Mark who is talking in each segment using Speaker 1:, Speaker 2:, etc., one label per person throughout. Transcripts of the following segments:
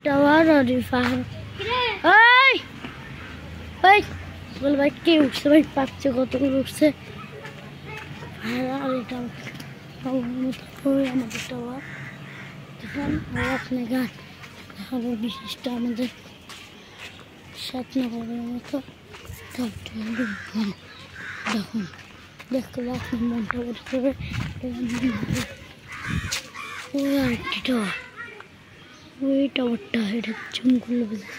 Speaker 1: tower আর এই এই বল ভাই কে উঠছে ভাই পাচ্ছে কতগুলো উঠছে আর এটা আমাদের টাওয়ার দেখুন আপনাকে আরো বিশিষ্ট আমাদের 7 নম্বরের মতো দেখুন দেখতে আপনার মনটা উঠতে হবে ওই আরেকটি টাওয়ার ওই টাওয়ারটা এটা জুম করলে বোঝা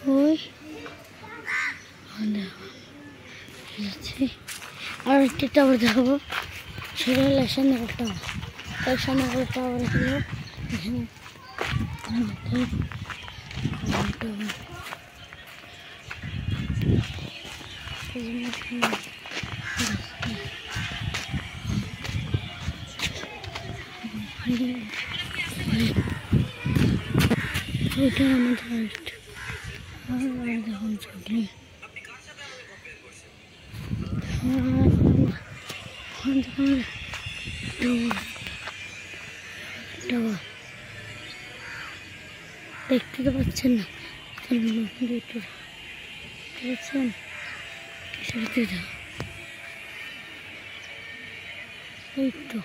Speaker 1: ওই আর একটি টাওয়ার দেখাবো সেটা হলো সামনের টাওয়ার তার সামনের টাওয়ার হলো এখানে ওইটা আমাদের দেখুন চকলি দেখতে তো পাচ্ছেন না পাচ্ছেন ওই তো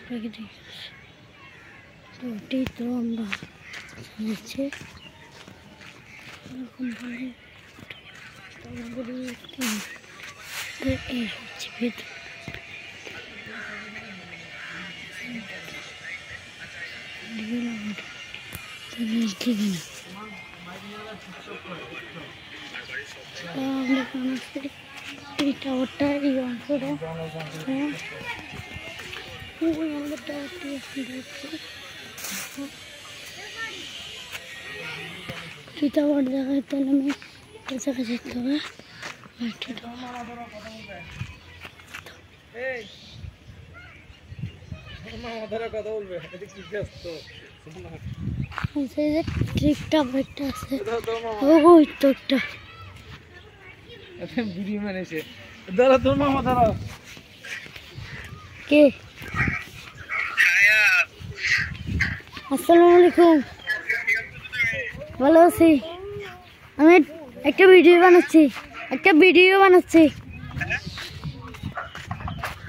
Speaker 1: প্রাকৃতিক তো ওটাই তো আমরা যাচ্ছি এরকম ভাবে এই হচ্ছে ভেতর এই টাওয়ারটা এই অংশটা আমাদের টাওয়ারটি দুই টাওয়ার দেখা যেতে আমি কাছাকাছি যেতে হবে ট্রিকটা একটা আছে ওই তো একটা ভিডিও বানাইছে দাঁড়া তোর মামা দাঁড়া কে আসসালামু আলাইকুম ভালো আছি আমি একটা ভিডিও বানাচ্ছি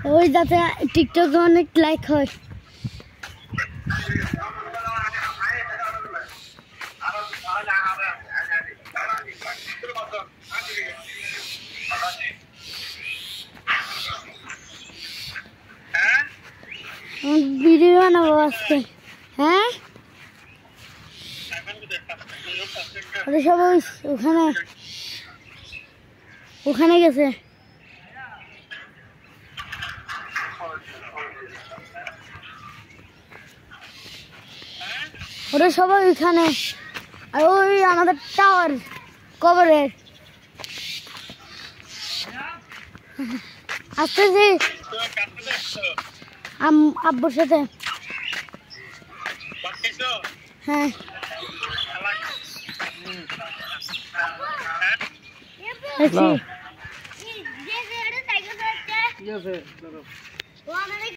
Speaker 1: ওই যাতে টিকটকে অনেক লাইক হয় ভিডিও বানাবো আজকে হ্যাঁ সবাই ওখানে গেছে ওরা সবাই ওইখানে আর ওই আমাদের টাওয়ার কবরের আসতেছি আব্বুর সাথে হ্যাঁ ঠিক আছে